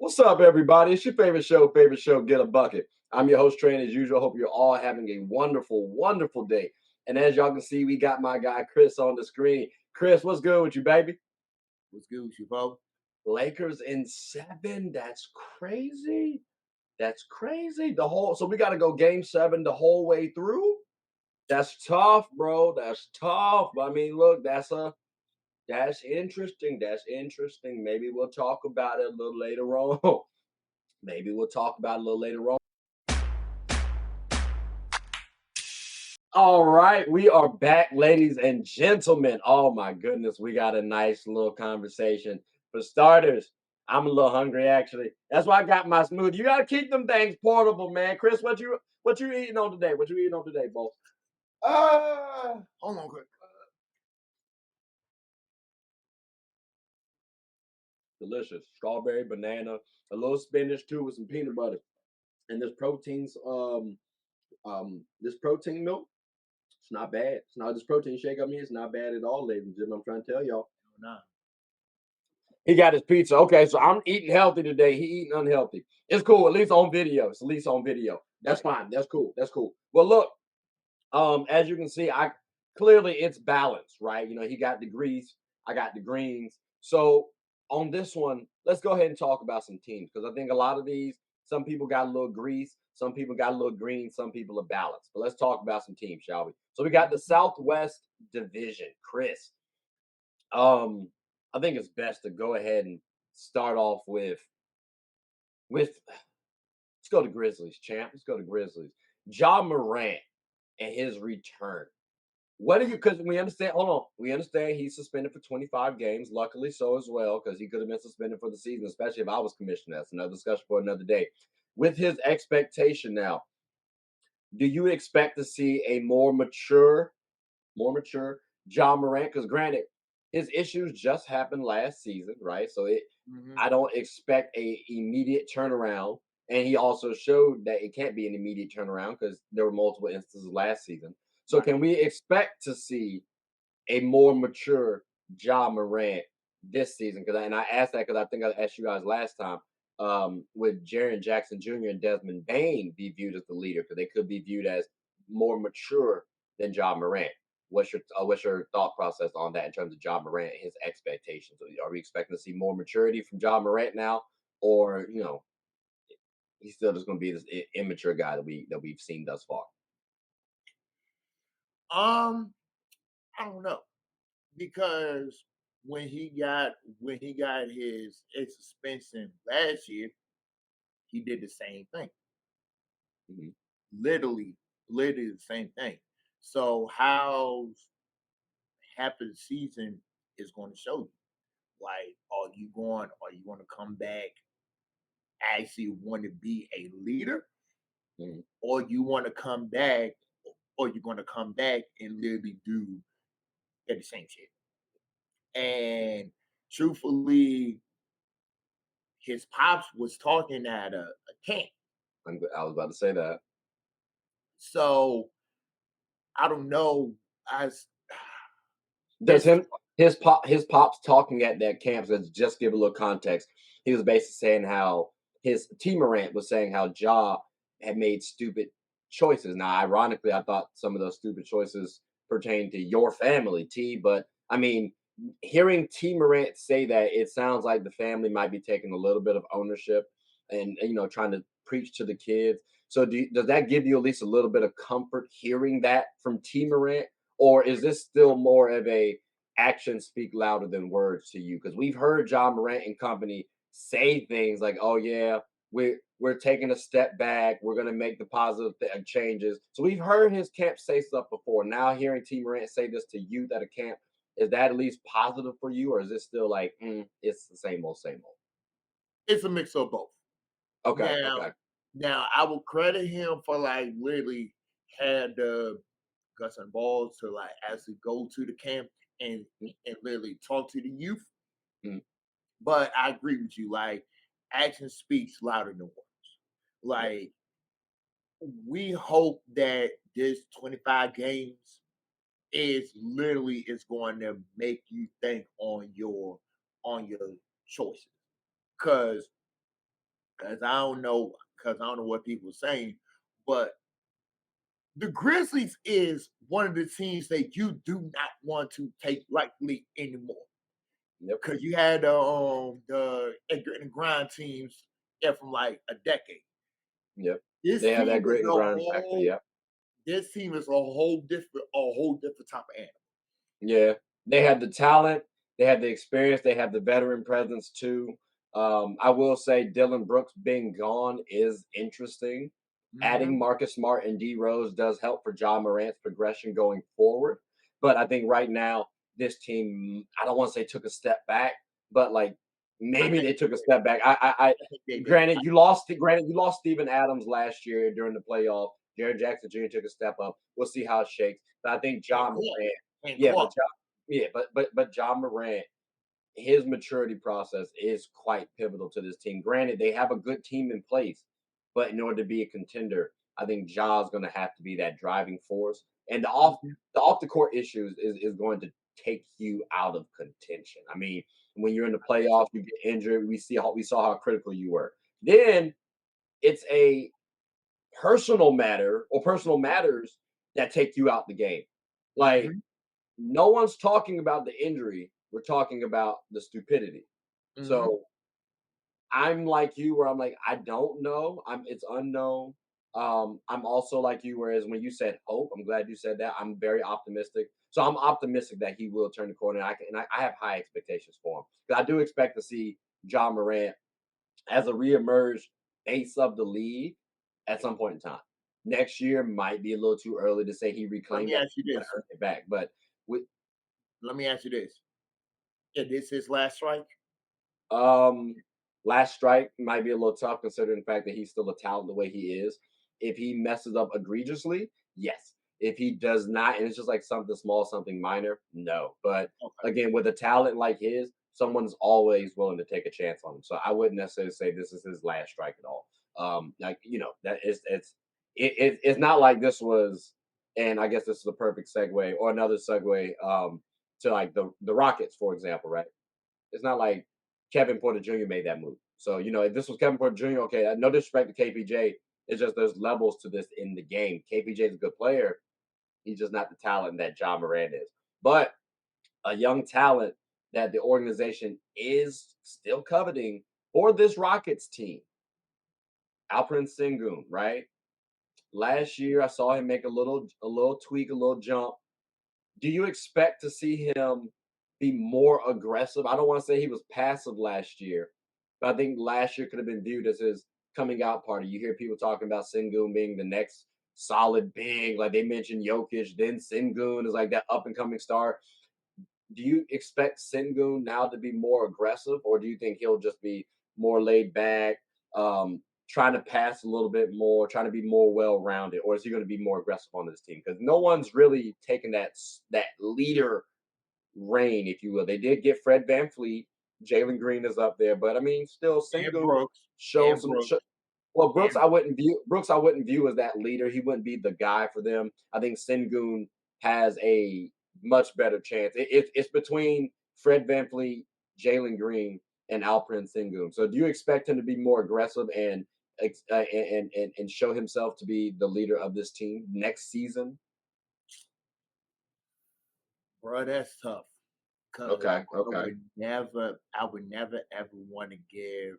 What's up, everybody? It's your favorite show, Get a Bucket. I'm your host, Train, as usual. Hope you're all having a wonderful, wonderful day. And as y'all can see, we got my guy Chris on the screen. Chris, what's good with you, baby? What's good with you, Bo? Lakers in 7. That's crazy. That's crazy. So we got to go game 7 the whole way through. That's tough, bro. That's tough. But I mean, look, that's interesting. That's interesting. Maybe we'll talk about it a little later on. Maybe we'll talk about it a little later on. All right, we are back, ladies and gentlemen. Oh my goodness, we got a nice little conversation. For starters, I'm a little hungry actually. That's why I got my smoothie. You gotta keep them things portable, man. Chris, what you eating on today? What you eating on today, boss? Hold on quick. Delicious. Strawberry, banana, a little spinach too with some peanut butter. And this protein milk, it's not bad. It's not this protein shake. I mean, it's not bad at all, ladies and gentlemen. I'm trying to tell y'all. No. He got his pizza. Okay, so I'm eating healthy today. He eating unhealthy. It's cool. At least on video. It's at least on video. That's fine. That's cool. That's cool. Well, look. As you can see, clearly it's balanced, right? You know, he got the grease. I got the greens. So on this one, let's go ahead and talk about some teams because I think a lot of these, some people got a little grease, some people got a little green, some people are balanced. But let's talk about some teams, shall we? So we got the Southwest Division, Chris. I think it's best to go ahead and start off with let's go to Grizzlies, champ. Let's go to Grizzlies. Ja Morant and his return. What do you? Because we understand. Hold on, we understand he's suspended for 25 games. Luckily, so as well, because he could have been suspended for the season, especially if I was commissioner. That's another discussion for another day. With his expectation now, do you expect to see a more mature Ja Morant? Because granted, his issues just happened last season, right? So I don't expect a immediate turnaround. And he also showed that it can't be an immediate turnaround because there were multiple instances last season. So can we expect to see a more mature Ja Morant this season? And I asked that because I think I asked you guys last time. Would Jaren Jackson Jr. and Desmond Bain be viewed as the leader? Because they could be viewed as more mature than Ja Morant. What's your thought process on that in terms of Ja Morant and his expectations? Are we expecting to see more maturity from Ja Morant now, or he's still just going to be this immature guy that we've seen thus far? I don't know because when he got his suspension last year, he did the same thing. Mm-hmm. Literally the same thing. So how half of the season is going to show you. Like, are you going to come back actually want to be a leader, Mm-hmm. or you want to come back, or you're going to come back and literally do the same shit? And truthfully, his pops was talking at a camp. I was about to say that. So I don't know. As Does it's his pops talking at that camp? Let's just give a little context. He was basically saying how his T Morant was saying how Ja had made stupid choices. Now, ironically, I thought some of those stupid choices pertain to your family, T. But I mean, hearing T Morant say that, it sounds like the family might be taking a little bit of ownership and trying to preach to the kids. So, does that give you at least a little bit of comfort hearing that from T Morant? Or is this still more of a actions speak louder than words to you? Because we've heard John Morant and company say things like, "Oh yeah, we're taking a step back. We're going to make the positive changes." So we've heard his camp say stuff before. Now hearing T Morant say this to youth at a camp, is that at least positive for you, or is it still like it's the same old, same old? it's a mix of both. Okay, Now, okay. now I will credit him for like literally had the guts and balls to like actually go to the camp and and literally talk to the youth. Mm, But I agree with you. Like, action speaks louder than words. yeah. Like, we hope that this 25 games is going to make you think on your choices. Cause because I don't know what people are saying, but the Grizzlies is one of the teams that you do not want to take lightly anymore. Yep. Because you had the Edgar and Grind teams from like a decade. Yep. This They have team that is grit and grind factor. Yep. a whole different type of animal. Yeah, they had the talent, they had the experience, they have the veteran presence too. I will say Dylan Brooks being gone is interesting. Adding Mhm, Marcus Smart and D Rose does help for John Morant's progression going forward. But I think right now, this team, I don't want to say took a step back, but like I maybe think they they took a did. step back. I think they did. Granted, you lost Steven Adams last year during the playoff. Jared Jackson Jr. took a step up. We'll see how it shakes. But I think And John Clark, Morant, and yeah, Clark. but John Morant, his maturity process is quite pivotal to this team. Granted, they have a good team in place, but in order to be a contender, I think Ja's going to have to be that driving force. And Mhm, the off the court issues is going to take you out of contention. I mean, when you're in the I think so. playoffs, you get injured. We saw how critical you were. Then it's a personal matter or personal matters that take you out the game. Like Mhm, no one's talking about the injury. We're talking about the stupidity. mhm. So I'm like you, where I'm like, I don't know. It's unknown. I'm also like you, whereas when you said hope, I'm glad you said that. I'm very optimistic. So I'm optimistic that he will turn the corner. I have high expectations for him. Because I do expect to see John Morant as a reemerged ace of the league at some point in time. Next year might be a little too early to say he Let reclaimed me that. ask you He's gonna this. earn it back. But with Let me ask you this. Is this his last strike? Um, last strike might be a little tough considering the fact that he's still a talent the way he is. If he messes up egregiously, yes. If he does not, and it's just like something small, something minor, no. But Okay. again, with a talent like his, someone's always willing to take a chance on him. So I wouldn't necessarily say this is his last strike at all. Like that is it's not like this was, and I guess this is a perfect segue or another segue to like the Rockets, for example, right? It's not like Kevin Porter Jr. made that move. So, if this was Kevin Porter Jr., okay, no disrespect to KPJ. It's just there's levels to this in the game. KPJ is a good player. He's just not the talent that John Moran is. But a young talent that the organization is still coveting for this Rockets team, Alperen Sengun, right? Last year, I saw him make a little tweak, a little jump. Do you expect to see him be more aggressive? I don't want to say he was passive last year, but I think last year could have been viewed as his coming out party. You hear people talking about Sengun being the next solid big, like they mentioned Jokic, then Sengun is like that up and coming star. Do you expect Sengun now to be more aggressive, or do you think he'll just be more laid back, trying to pass a little bit more, trying to be more well rounded, or is he going to be more aggressive on this team? Because no one's really taken that leader reign, if you will. They did get Fred Van Fleet, Jalen Green is up there, but I mean, still And Sengun Brooks. shows And some. Brooks. Well, And Brooks. I wouldn't view as that leader. He wouldn't be the guy for them. I think Sengun has a much better chance. It's between Fred VanVleet, Jalen Green, and Alperen Sengun. So, do you expect him to be more aggressive and show himself to be the leader of this team next season? bro, that's tough. Cause Okay. Okay. I would never ever want to give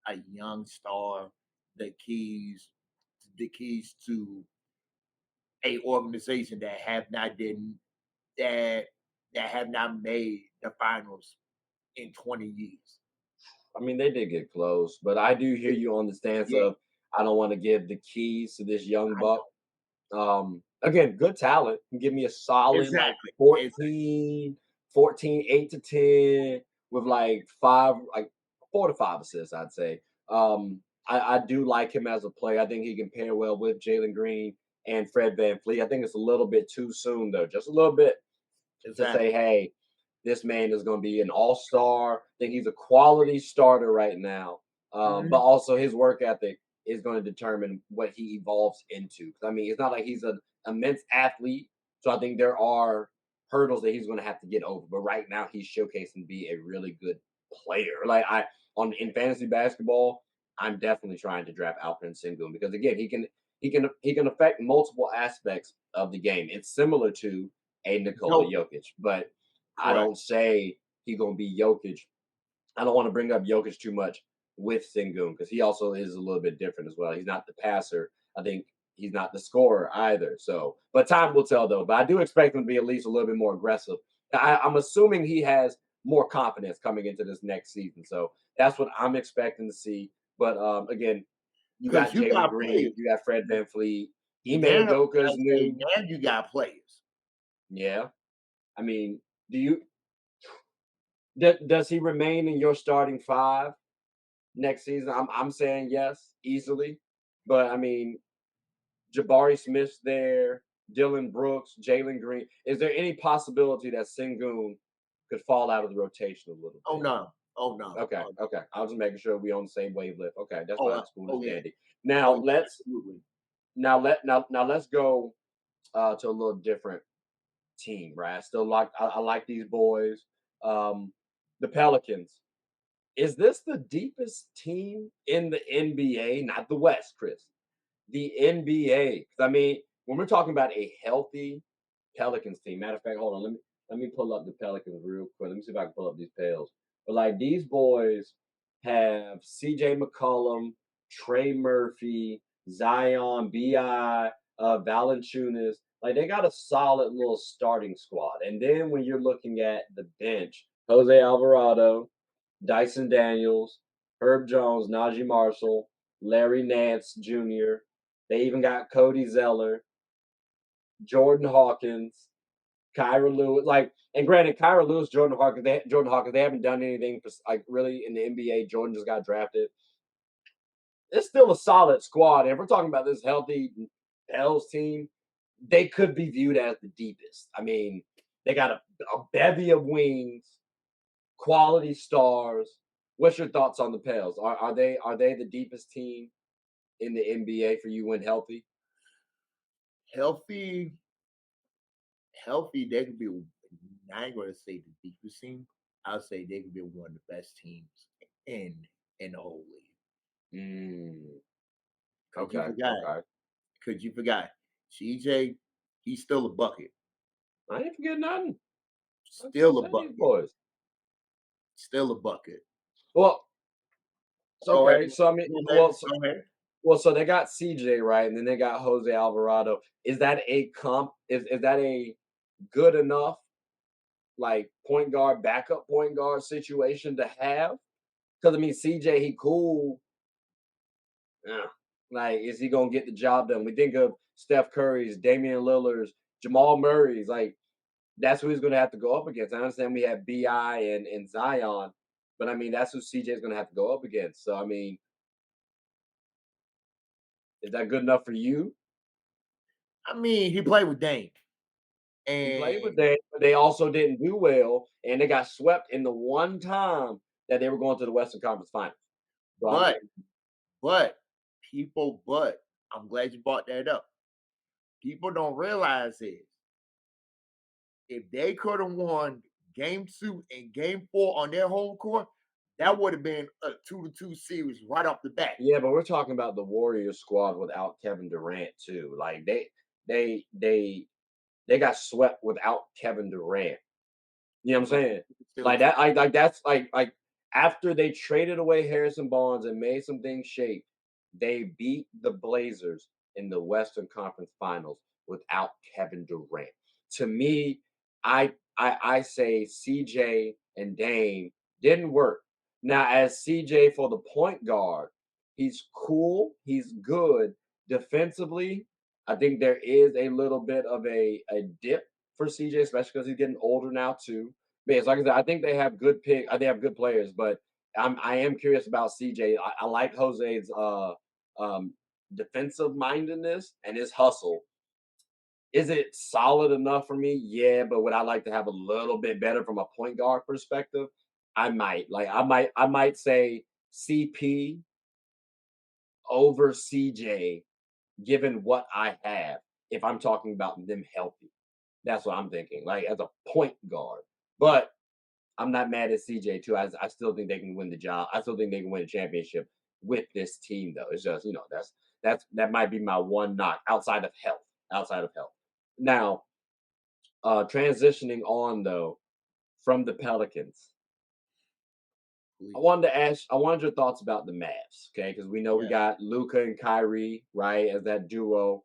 a young star the keys to a organization that that have not made the finals in 20 years. I mean, they did get close, but I do hear you on the stance Yeah, of I don't want to give the keys to this young I buck. know. Again, good talent. Can give me a solid like Exactly. Exactly. 8 to 10 with like 4 to 5 assists, I'd say. I do like him as a player. I think he can pair well with Jalen Green and Fred Van Fleet. I think it's a little bit too soon though, just a little bit to say, Exactly. hey, this man is going to be an all-star. I think he's a quality starter right now. But Mhm. also his work ethic is going to determine what he evolves into. I mean, it's not like he's an immense athlete. So I think there are hurdles that he's going to have to get over. But right now, he's showcasing to be a really good player. Like I on in fantasy basketball, I'm definitely trying to draft Alperen Sengun because again, he can affect multiple aspects of the game. It's similar to a Nikola Joker, Jokic, but I correct. don't say he's gonna be Jokic. I don't want to bring up Jokic too much with Sengun because he also is a little bit different as well. He's not the passer. I think he's not the scorer either. So, but time will tell though. But I do expect him to be at least a little bit more aggressive. I'm assuming he has more confidence coming into this next season. So that's what I'm expecting to see. But again, you Because got you Jalen got Green, players. you got Fred VanVleet, Ime Now, I Udoka's say, new. now you got players. Yeah. I mean, do you does he remain in your starting five next season? I'm saying yes, easily. But I mean, Jabari Smith's there, Dylan Brooks, Jalen Green. Is there any possibility that Sengun could fall out of the rotation a little Oh bit? no. Oh no. Okay, Oh, okay. I was just making sure we on the same wavelength. Okay, that's oh, fine. It's cool. It's oh yeah. dandy. Oh Now yeah. let's Absolutely. now let's go to a little different team, right? I like these boys. Um, the Pelicans. Is this the deepest team in the NBA? Not the West, Chris. The NBA. 'Cause I mean, when we're talking about a healthy Pelicans team, matter of fact, hold on, let me pull up the Pelicans real quick. Let me see if I can pull up these pales. But like these boys have CJ McCollum, Trey Murphy, Zion, Bi, Valanciunas. Like they got a solid little starting squad. And then when you're looking at the bench, Jose Alvarado, Dyson Daniels, Herb Jones, Najee Marshall, Larry Nance Jr. They even got Cody Zeller, Jordan Hawkins, Kyra Lewis. Like, and granted, Kyra Lewis, Jordan Hawkins, they haven't done anything for, like really in the NBA. Jordan just got drafted. It's still a solid squad. And if we're talking about this healthy Pels team, they could be viewed as the deepest. I mean, they got a bevy of wings, quality stars. What's your thoughts on the Pels? Are they the deepest team in the NBA for you when healthy? Healthy, healthy. They could be. I ain't gonna say the deepest team. I'll say they could be one of the best teams in in the whole league. Mm, Cause you okay, forgot. okay. Cause you forgot. CJ, he's still a bucket. I ain't forgetting nothing. I Still a said these bucket. boys. Still a bucket. Well, Go ahead. okay. So I mean, Go ahead. Go ahead. so they got CJ right, and then they got Jose Alvarado. Is that a comp? Is that a good enough like point guard, backup point guard situation to have? Because I mean, CJ, he cool. Yeah. Like, is he gonna get the job done? We think of Steph Curry's, Damian Lillard's, Jamal Murray's. Like, that's who he's gonna have to go up against. I understand we have Bi and Zion, but I mean, that's who CJ's gonna have to go up against. So I mean, is that good enough for you? I mean, he played with Dame, He played with and them, but they also didn't do well, and they got swept in the one time that they were going to the Western Conference Finals. So I but mean, but but I'm glad you brought that up. People don't realize this. If they could have won game 2 and game 4 on their home court, that would have been a 2-2 series right off the bat. yeah, but we're talking about the Warriors squad without Kevin Durant too. Like they they they got swept without Kevin Durant. You know what I'm But saying? still Like took that, like that's like after they traded away Harrison Barnes and made some things shape, they beat the Blazers in the Western Conference Finals without Kevin Durant. To me, I say CJ and Dame didn't work. Now, as CJ for the point guard, he's cool, he's good defensively. I think there is a little bit of a dip for CJ, especially because he's getting older now too. But yes, like I said, I think they have good pick. They have good players, but I am curious about CJ. I like Jose's um, defensive mindedness and his hustle. Is it solid enough for me? Yeah, but would I like to have a little bit better from a point guard perspective? I might. Like I might say CP over CJ given what I have if I'm talking about them healthy. That's what I'm thinking. Like as a point guard. But I'm not mad at CJ too. I still think they can win the job. I still think they can win a championship with this team though. It's just, that might be my one knock outside of health. Outside of health. Now, transitioning on though from the Pelicans, I wanted your thoughts about the Mavs, okay? Because we know we Yeah. got Luca and Kyrie, right, as that duo.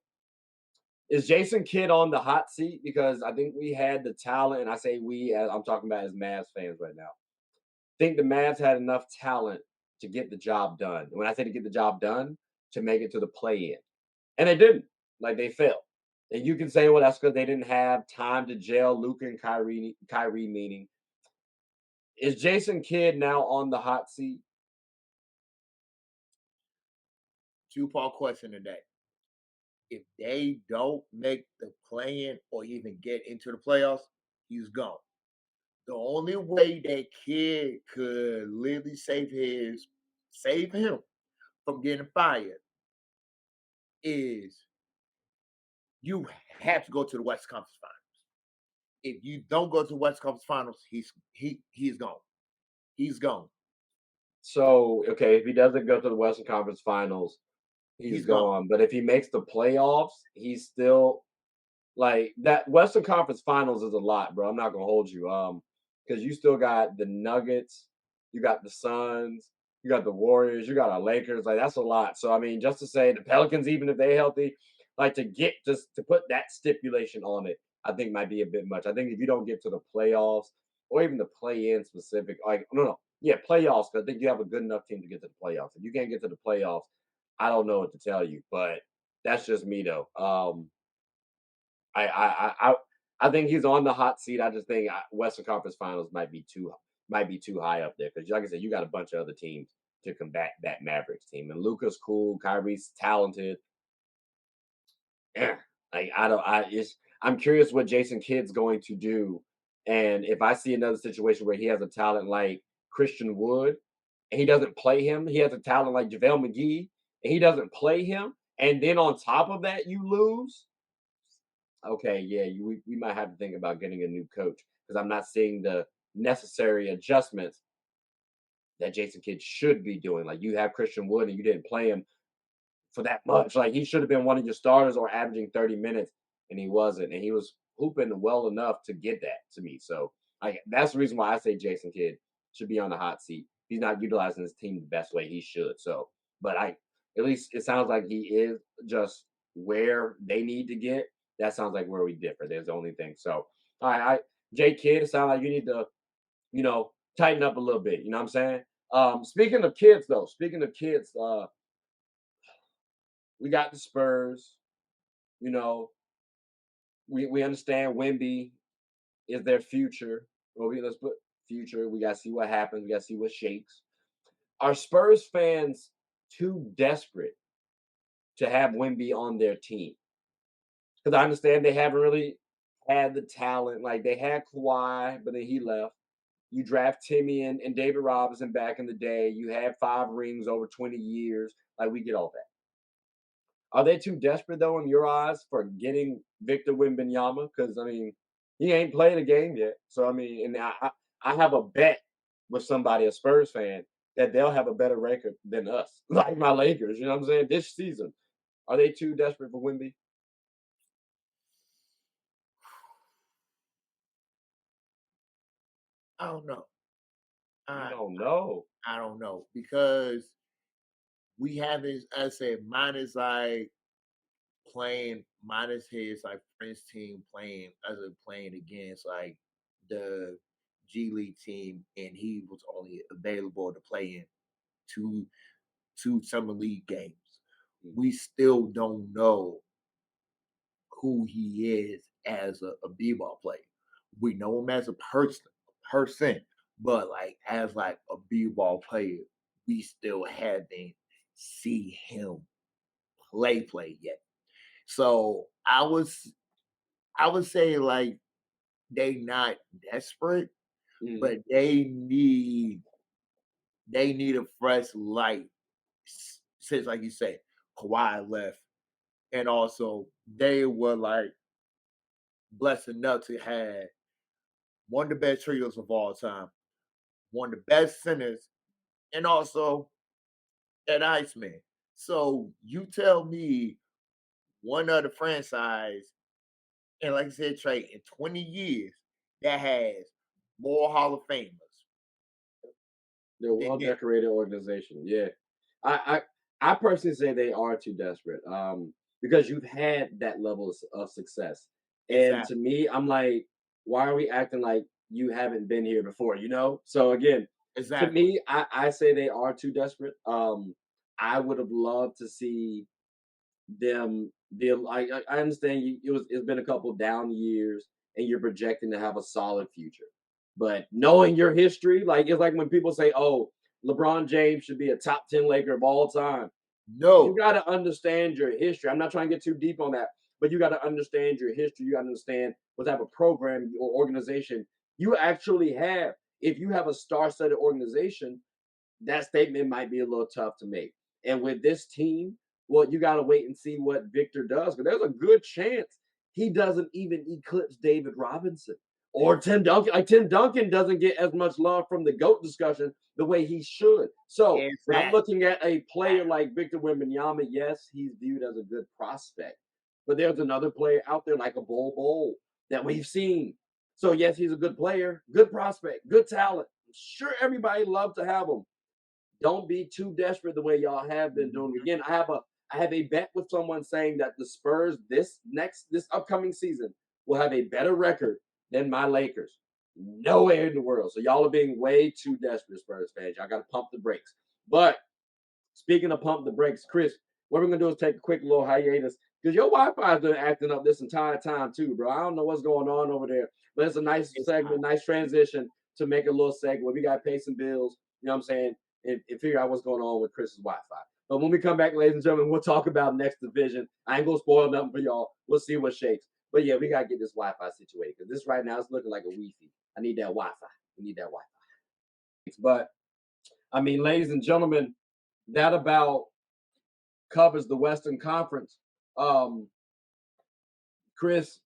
Is Jason Kidd on the hot seat? Because I think we had the talent, and I say we, as I'm talking about as Mavs fans right now. Think the Mavs had enough talent to get the job done. When I say to get the job done, to make it to the play-in, and they didn't. Like they failed. And you can say, well, that's because they didn't have time to gel Luca and Kyrie meaning. Is Jason Kidd now on the hot seat? Two-part question today. If they don't make the play-in or even get into the playoffs, he's gone. The only way that kid could literally save him from getting fired is you have to go to the West Conference Finals. If you don't go to the West Conference Finals, he's gone. He's gone. So, okay, if he doesn't go to the Western Conference Finals, he's He's gone. gone. But if he makes the playoffs, he's still like that. Western Conference Finals is a lot, bro. I'm not gonna hold you. Because you still got the Nuggets, you got the Suns, you got the Warriors, you got our Lakers. Like that's a lot. So I mean, just to say the Pelicans, even if they're healthy, like to get just to put that stipulation on it, I think might be a bit much. I think if you don't get to the playoffs or even the play-in specific, like no, yeah, playoffs. 'Cause I think you have a good enough team to get to the playoffs. If you can't get to the playoffs, I don't know what to tell you. But that's just me though. I think he's on the hot seat. I just think Western Conference Finals might be too high up there because, like I said, you got a bunch of other teams to combat that Mavericks team. And Luca's cool, Kyrie's talented. Yeah, like I don't. I'm curious what Jason Kidd's going to do, and if I see another situation where he has a talent like Christian Wood and he doesn't play him, he has a talent like JaVale McGee and he doesn't play him, and then on top of that you lose. Okay, yeah, we might have to think about getting a new coach because I'm not seeing the necessary adjustments that Jason Kidd should be doing. Like you have Christian Wood and you didn't play him for that much. Like he should have been one of your starters or averaging 30 minutes, and he wasn't. And he was hooping well enough to get that to me. So like that's the reason why I say Jason Kidd should be on the hot seat. He's not utilizing his team the best way he should. So, but at least it sounds like he is just where they need to get. That sounds like where we differ. There's the only thing. So, all right, J Kidd, it sounds like you need to, tighten up a little bit. You know what I'm saying? Speaking of kids, though, we got the Spurs. You know, we understand Wemby is their future. Well, let's put future. We gotta see what happens. We gotta see what shakes. Are Spurs fans too desperate to have Wemby on their team? Because I understand they haven't really had the talent. Like they had Kawhi, but then he left. You draft Timmy and David Robinson back in the day. You had 5 rings over 20 years. Like we get all that. Are they too desperate though in your eyes for getting Victor Wembanyama? Because I mean, he ain't played a game yet. So I mean, and I have a bet with somebody, a Spurs fan, that they'll have a better record than us, like my Lakers. You know what I'm saying? This season, are they too desperate for Wemby? I don't know. You I don't know. I don't know because we haven't. I said mine is like playing minus his like Prince team playing as a playing against like the G League team, and he was only available to play in two summer league games. We still don't know who he is as a b-ball player. We know him as a person, but like as like a b-ball player, we still haven't see him play yet. So I would say like they not desperate, Mhm. but they need a fresh light since like you said, Kawhi left. And also they were like blessed enough to have one of the best trios of all time, one of the best centers, and also an Iceman. So you tell me one other franchise, and like I said, Trey, in 20 years that has more Hall of Famers They're a than well them. decorated organization. Yeah. I I personally say they are too desperate. Because you've had that level of success. And to Exactly. me, I'm like, why are we acting like you haven't been here before, you know? So again, to Exactly. me, I say they are too desperate. I would have loved to see them be like I understand it's been a couple down years and you're projecting to have a solid future. But knowing your history, like it's like when people say, "Oh, LeBron James should be a top 10 Laker of all time." You No. got to understand your history. I'm not trying to get too deep on that, but you got to understand your history. You got to understand what type of program or organization you actually have. If you have a star-studded organization, that statement might be a little tough to make. And with this team, well, you got to wait and see what Victor does. Because there's a good chance he doesn't even eclipse David Robinson or Tim Duncan. Like Tim Duncan doesn't get as much love from the GOAT discussion the way he should. So when I'm Exactly. looking at a player like Victor Wembanyama, yes, he's viewed as a good prospect. But there's another player out there like a Bol that we've seen. So yes, he's a good player, good prospect, good talent. Sure, everybody love to have him. Don't be too desperate the way y'all have been doing. Mhm. Again, I have a bet with someone saying that the Spurs this upcoming season will have a better record than my Lakers. Nowhere in the world. So y'all are being way too desperate, Spurs fans. Y'all got to pump the brakes. But speaking of pump the brakes, Chris, what we're gonna do is take a quick little hiatus because your Wi-Fi's been acting up this entire time too, bro. I don't know what's going on over there, but it's a nice It's not. segment, nice transition to make a little segment. We got to pay some bills, you know what I'm saying, and figure out what's going on with Chris's Wi-Fi. But when we come back, ladies and gentlemen, we'll talk about next division. I ain't gonna spoil nothing for y'all. We'll see what shakes. But yeah, we gotta get this Wi-Fi situated because this right now is looking like a Wi-Fi. I need that Wi-Fi. We need that Wi-Fi. But I mean, ladies and gentlemen, that about covers the Western Conference. Um, Chris,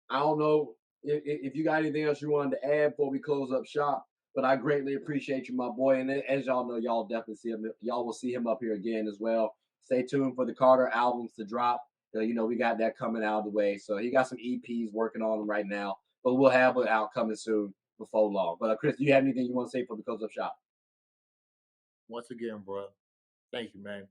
I don't know if you got anything else you wanted to add before we close up shop, but I greatly appreciate you, my boy. And as y'all know, y'all definitely see him. Y'all will see him up here again as well. Stay tuned for the Carter albums to drop. You know, we got that coming out of the way. So he got some EPs working on them right now, but we'll have it out coming soon before long. But Chris, do you have anything you want to say for the close up shop? Once again, bro. Thank you, man.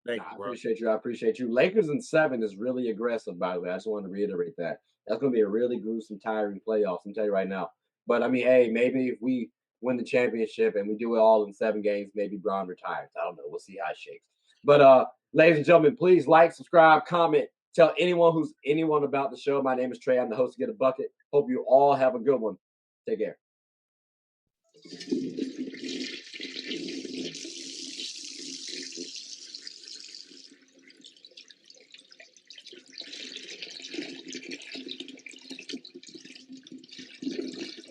Thank I you, bro. appreciate you. I appreciate you. Lakers in 7 is really aggressive, by the way. I just wanted to reiterate that. That's going to be a really gruesome, tiring playoffs. I'm telling you right now. But I mean, hey, maybe if we win the championship and we do it all in 7 games, maybe Braun retires. I don't know. We'll see how it shakes. But ladies and gentlemen, please like, subscribe, comment, tell anyone about the show. My name is Trey. I'm the host of Get a Bucket. Hope you all have a good one. Take care.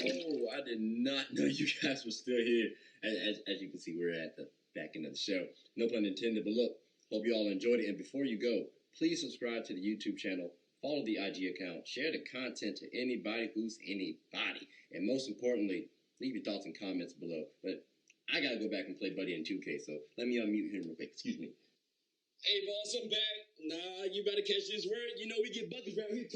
Oh, I did not know you guys were still here. As you can see, we're at the back end of the show. No pun intended, but look, hope you all enjoyed it. And before you go, please subscribe to the YouTube channel, follow the IG account, share the content to anybody who's anybody. And most importantly, leave your thoughts and comments below. But I got to go back and play Buddy in 2K, so let me unmute him real quick. Excuse me. Hey, boss, I'm back. Nah, you better catch this word. You know we get buckets around here.